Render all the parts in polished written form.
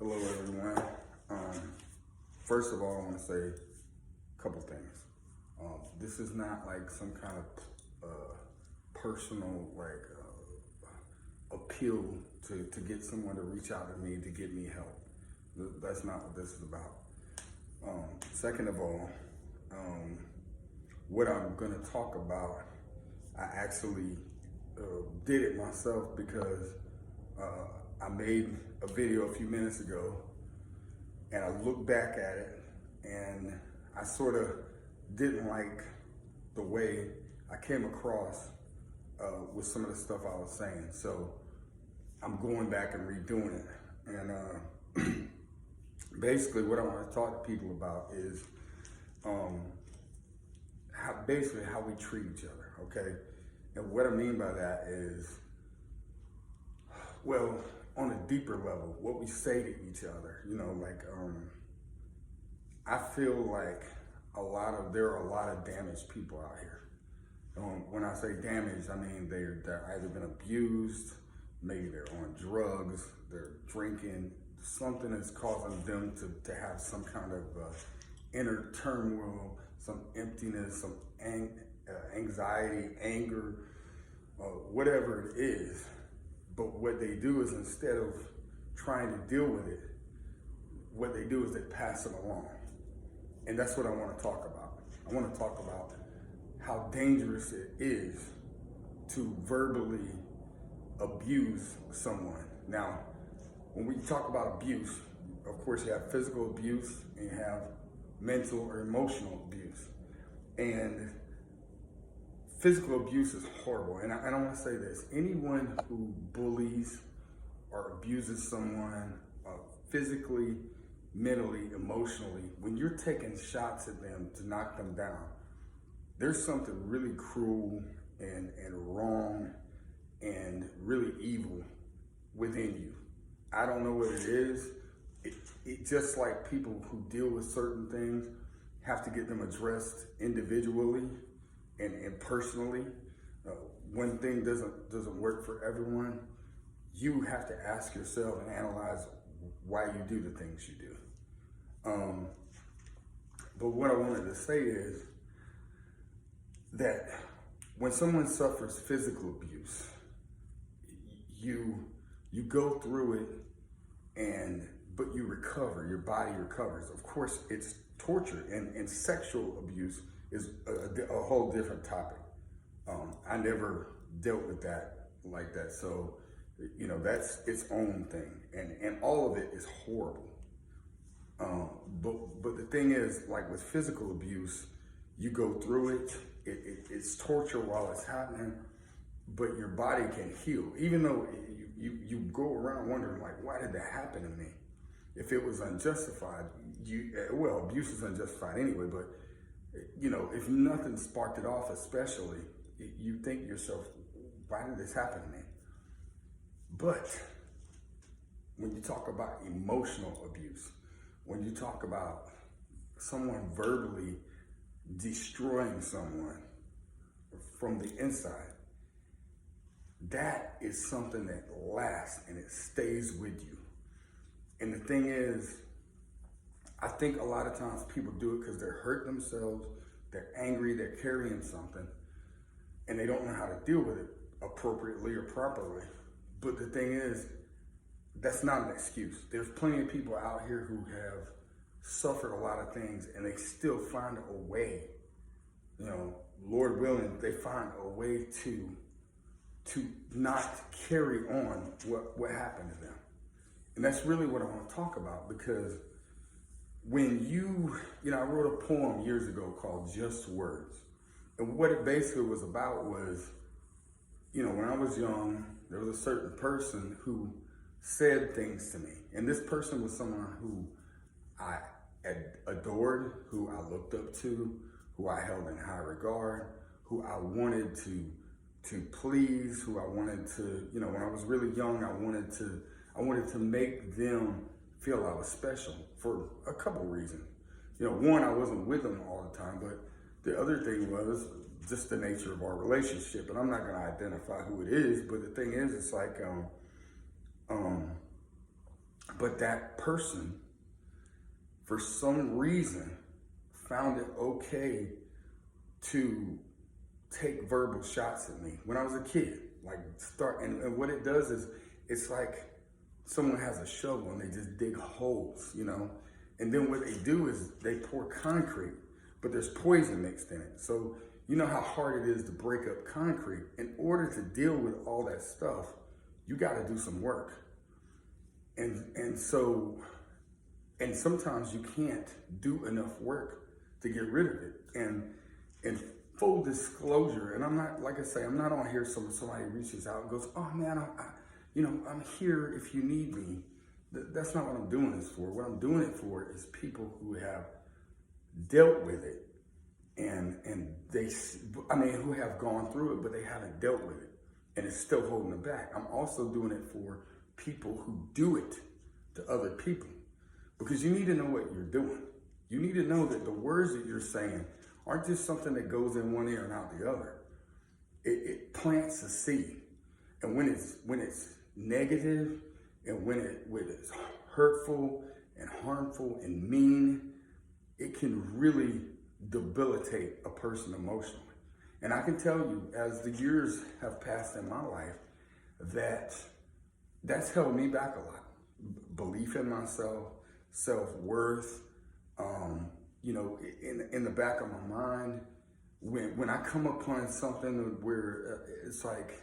Hello, everyone. First of all, I want to say a couple things. This is not like some kind of personal appeal to get someone to reach out to me to get me help. That's not what this is about. Second of all, what I'm going to talk about, I actually did it myself because I made a video a few minutes ago and I looked back at it and I sort of didn't like the way I came across with some of the stuff I was saying. So I'm going back and redoing it. And basically what I want to talk to people about is how we treat each other, okay? And what I mean by that is, well, on a deeper level, what we say to each other, I feel like there are a lot of damaged people out here. When I say damaged, I mean they're either been abused, maybe they're on drugs, they're drinking, something that's causing them to have some kind of inner turmoil, some emptiness, some anxiety, anger, whatever it is. But what they do is, instead of trying to deal with it, what they do is they pass it along. And that's what I want to talk about. I want to talk about how dangerous it is to verbally abuse someone. Now, when we talk about abuse, of course you have physical abuse and you have mental or emotional abuse. And physical abuse is horrible. And I want to say this: anyone who bullies or abuses someone physically, mentally, emotionally, when you're taking shots at them to knock them down, there's something really cruel and wrong and really evil within you. I don't know what it is. It just like people who deal with certain things have to get them addressed individually and personally. One thing doesn't work for everyone. You have to ask yourself and analyze why you do the things you do. But what I wanted to say is that when someone suffers physical abuse, you go through it, but you recover. Your body recovers. Of course, it's torture, and sexual abuse is a whole different topic. I never dealt with that like that, so that's its own thing, and all of it is horrible. But the thing is, like with physical abuse, you go through it. It's torture while it's happening, but your body can heal, even though you go around wondering, like, why did that happen to me? If it was unjustified, abuse is unjustified anyway, but if nothing sparked it off, especially, you think to yourself, why did this happen to me? But when you talk about emotional abuse, when you talk about someone verbally destroying someone from the inside, that is something that lasts and it stays with you. And the thing is, I think a lot of times people do it because they're hurt themselves, they're angry, they're carrying something, and they don't know how to deal with it appropriately or properly. But the thing is, that's not an excuse. There's plenty of people out here who have suffered a lot of things and they still find a way, Lord willing, they find a way to not carry on what happened to them. And that's really what I want to talk about, because when I wrote a poem years ago called Just Words. And what it basically was about was, when I was young, there was a certain person who said things to me. And this person was someone who I adored, who I looked up to, who I held in high regard, who I wanted to please, who I wanted to, when I was really young, I wanted to make them feel I was special for a couple reasons. One, I wasn't with them all the time, but the other thing was just the nature of our relationship. And I'm not going to identify who it is, but the thing is, it's like But that person, for some reason, found it okay to take verbal shots at me when I was a kid. And what it does is, it's like someone has a shovel and they just dig holes, and then what they do is they pour concrete, but there's poison mixed in it. So you know how hard it is to break up concrete. In order to deal with all that stuff, you got to do some work. And sometimes you can't do enough work to get rid of it. And full disclosure, and I'm not, like I say, I'm not on here so somebody reaches out and goes, oh man, I'm here if you need me. That's not what I'm doing this for. What I'm doing it for is people who have dealt with it and who have gone through it, but they haven't dealt with it and it's still holding them back. I'm also doing it for people who do it to other people, because you need to know what you're doing. You need to know that the words that you're saying aren't just something that goes in one ear and out the other. It plants a seed. And when it's negative and when it's hurtful and harmful and mean, it can really debilitate a person emotionally. And I can tell you, as the years have passed in my life, that's held me back a lot. Belief in myself, self-worth, in the back of my mind, when I come upon something where it's like,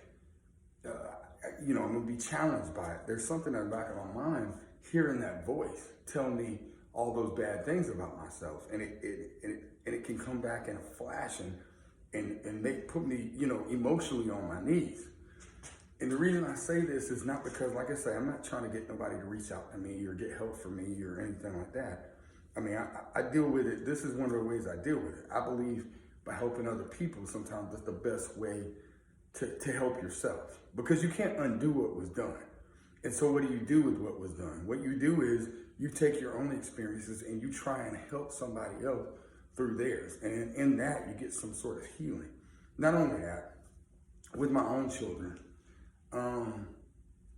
I'm gonna be challenged by it. There's something in the back of my mind, hearing that voice tell me all those bad things about myself, and it can come back in a flash and put me, emotionally on my knees. And the reason I say this is not because, like I say, I'm not trying to get nobody to reach out to me or get help from me or anything like that. I mean, I deal with it. This is one of the ways I deal with it. I believe by helping other people, sometimes that's the best way to help yourself, because you can't undo what was done. And so what do you do with what was done? What you do is you take your own experiences and you try and help somebody else through theirs. And in that, you get some sort of healing. Not only that, with my own children,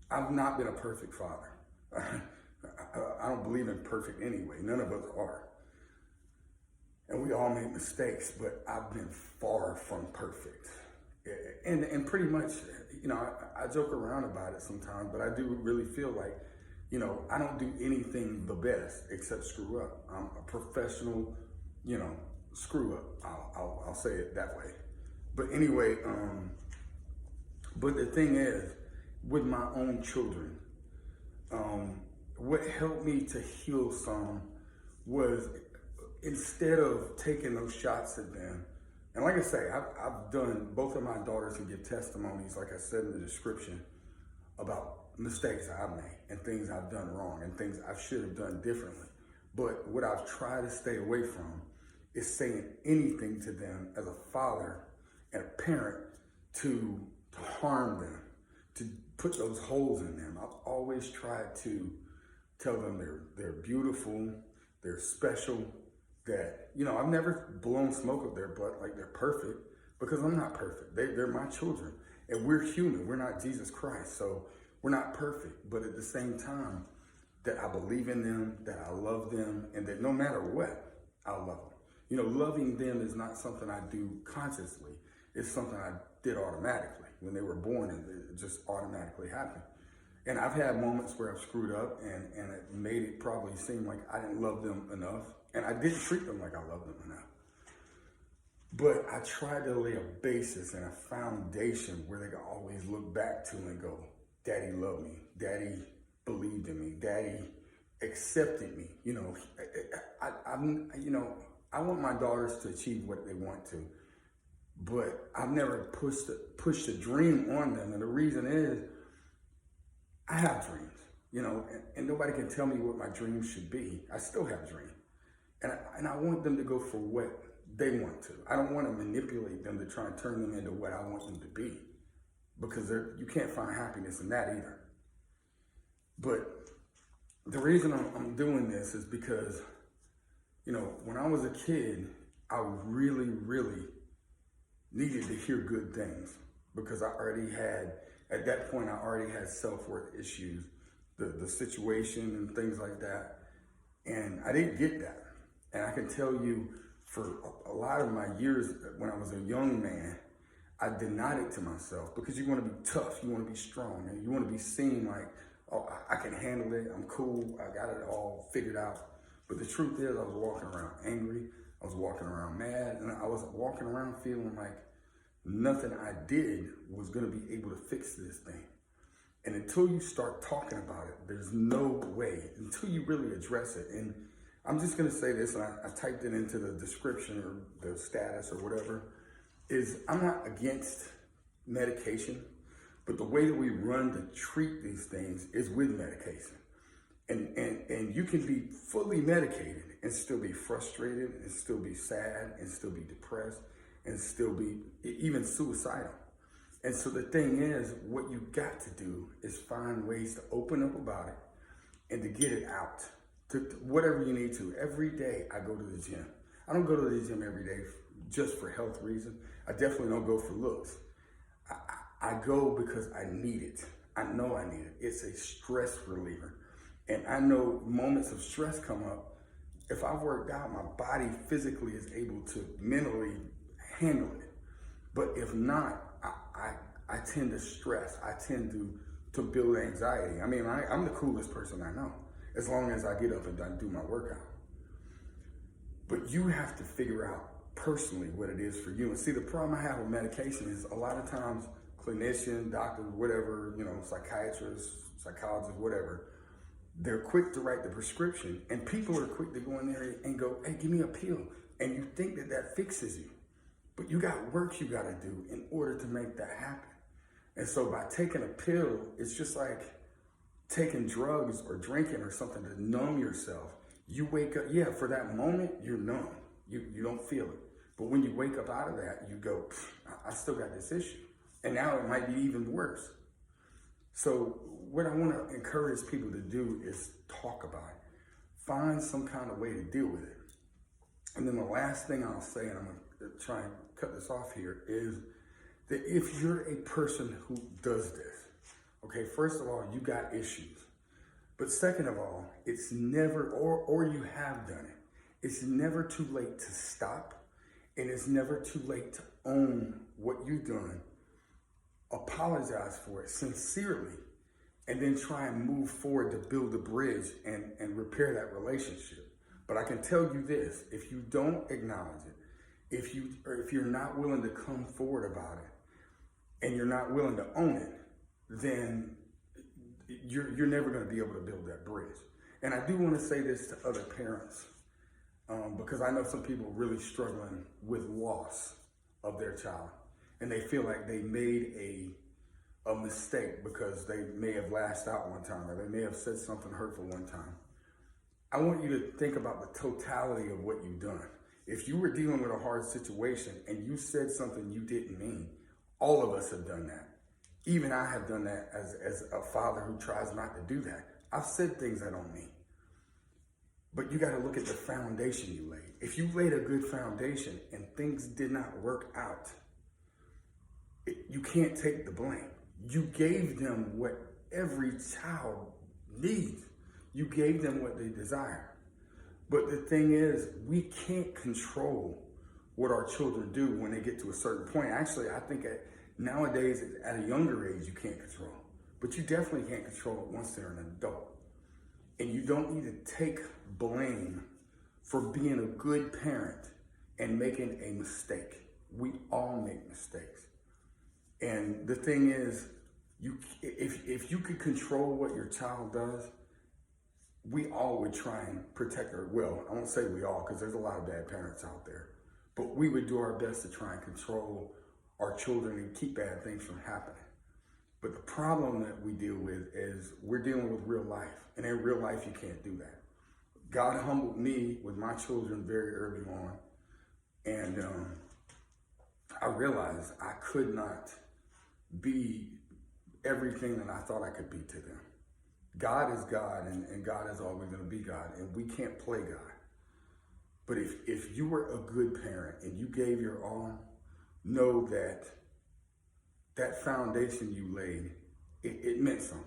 I've not been a perfect father. I don't believe in perfect anyway. None of us are. And we all make mistakes, but I've been far from perfect. And pretty much, I joke around about it sometimes, but I do really feel like, I don't do anything the best except screw up. I'm a professional, screw up. I'll say it that way. But anyway, but the thing is, with my own children, what helped me to heal some was, instead of taking those shots at them, and like I say, I've done, both of my daughters can give testimonies, like I said in the description, about mistakes I've made and things I've done wrong and things I should have done differently. But what I've tried to stay away from is saying anything to them as a father and a parent to harm them, to put those holes in them. I've always tried to tell them they're beautiful, they're special, that, I've never blown smoke up their butt like they're perfect, because I'm not perfect. They're my children, and we're human. We're not Jesus Christ, so we're not perfect. But at the same time, that I believe in them, that I love them, and that no matter what, I love them. Loving them is not something I do consciously. It's something I did automatically. When they were born, and it just automatically happened. And I've had moments where I've screwed up and it made it probably seem like I didn't love them enough. And I didn't treat them like I loved them enough. But I tried to lay a basis and a foundation where they could always look back to and go, Daddy loved me. Daddy believed in me. Daddy accepted me. I want my daughters to achieve what they want to. But I've never pushed a dream on them. And the reason is, I have dreams, and nobody can tell me what my dreams should be. I still have dreams. And I want them to go for what they want to. I don't want to manipulate them to try and turn them into what I want them to be, because you can't find happiness in that either. But the reason I'm doing this is because, when I was a kid, I really, really needed to hear good things, because at that point, I already had self-worth issues the situation and things like that. And I didn't get that. And I can tell you for a lot of my years when I was a young man, I denied it to myself because you want to be tough, you want to be strong, and you want to be seen like, oh, I can handle it, I'm cool, I got it all figured out. But the truth is I was walking around angry, I was walking around mad, and I was walking around feeling like nothing I did was going to be able to fix this thing. And until you start talking about it, there's no way, until you really address it. And I'm just going to say this, and I typed it into the description or the status or whatever, is I'm not against medication, but the way that we run to treat these things is with medication. And you can be fully medicated and still be frustrated and still be sad and still be depressed and still be even suicidal. And so the thing is, what you got to do is find ways to open up about it and to get it out to whatever you need to. Every day I go to the gym. I don't go to the gym every day just for health reasons. I definitely don't go for looks. I go because I need it. I know I need it. It's a stress reliever. And I know moments of stress come up. If I've worked out, my body physically is able to mentally handle it. But if not, I tend to stress. I tend to build anxiety. I mean, I'm the coolest person I know, as long as I get up and do my workout. But you have to figure out personally what it is for you. And see, the problem I have with medication is a lot of times clinicians, doctors, whatever, psychiatrists, psychologists, whatever, they're quick to write the prescription, and people are quick to go in there and go, hey, give me a pill. And you think that fixes you. But you got work you got to do in order to make that happen. And so by taking a pill, it's just like taking drugs or drinking or something to numb yourself. You wake up, yeah, for that moment, you're numb. You don't feel it. But when you wake up out of that, you go, I still got this issue. And now it might be even worse. So what I want to encourage people to do is talk about it. Find some kind of way to deal with it. And then the last thing I'll say, and I'm going to try and cut this off here, is that if you're a person who does this, okay, first of all, you got issues. But second of all, it's never, or you have done it, it's never too late to stop, and it's never too late to own what you've done, apologize for it sincerely, and then try and move forward to build a bridge and repair that relationship. But I can tell you this, if you don't acknowledge it, if you're not willing to come forward about it, and you're not willing to own it, then you're never going to be able to build that bridge. And I do want to say this to other parents, because I know some people are really struggling with loss of their child, and they feel like they made a mistake because they may have lashed out one time, or they may have said something hurtful one time. I want you to think about the totality of what you've done. If you were dealing with a hard situation and you said something you didn't mean, all of us have done that. Even I have done that as a father who tries not to do that. I've said things I don't mean. But you got to look at the foundation you laid. If you laid a good foundation and things did not work out, you can't take the blame. You gave them what every child needs. You gave them what they desire. But the thing is, we can't control what our children do when they get to a certain point. Actually, I think nowadays, at a younger age, you can't control. But you definitely can't control it once they're an adult. And you don't need to take blame for being a good parent and making a mistake. We all make mistakes. And the thing is, if you could control what your child does, we all would try and protect her. Well, I won't say we all, because there's a lot of bad parents out there. But we would do our best to try and control our children and keep bad things from happening. But the problem that we deal with is we're dealing with real life. And in real life, you can't do that. God humbled me with my children very early on. And I realized I could not be everything that I thought I could be to them. God is God, and God is always going to be God, and we can't play God. But if you were a good parent and you gave your all, know that that foundation you laid, it meant something.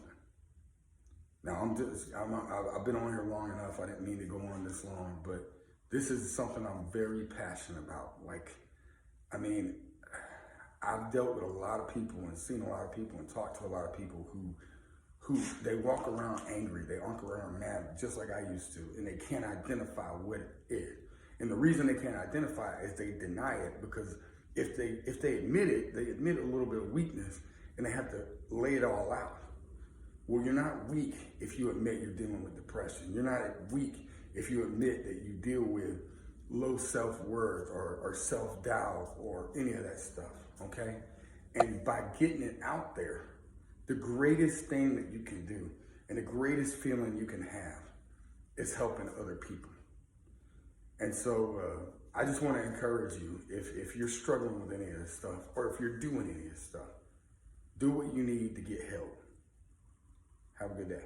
Now I've been on here long enough. I didn't mean to go on this long, but this is something I'm very passionate about. Like, I mean, I've dealt with a lot of people and seen a lot of people and talked to a lot of people who they walk around angry, they walk around mad, just like I used to, and they can't identify what it is. And the reason they can't identify it is they deny it, because if they admit it, they admit a little bit of weakness, and they have to lay it all out. Well, you're not weak if you admit you're dealing with depression. You're not weak if you admit that you deal with low self-worth or self-doubt or any of that stuff, okay? And by getting it out there, the greatest thing that you can do and the greatest feeling you can have is helping other people. And so I just want to encourage you, if you're struggling with any of this stuff, or if you're doing any of this stuff, do what you need to get help. Have a good day.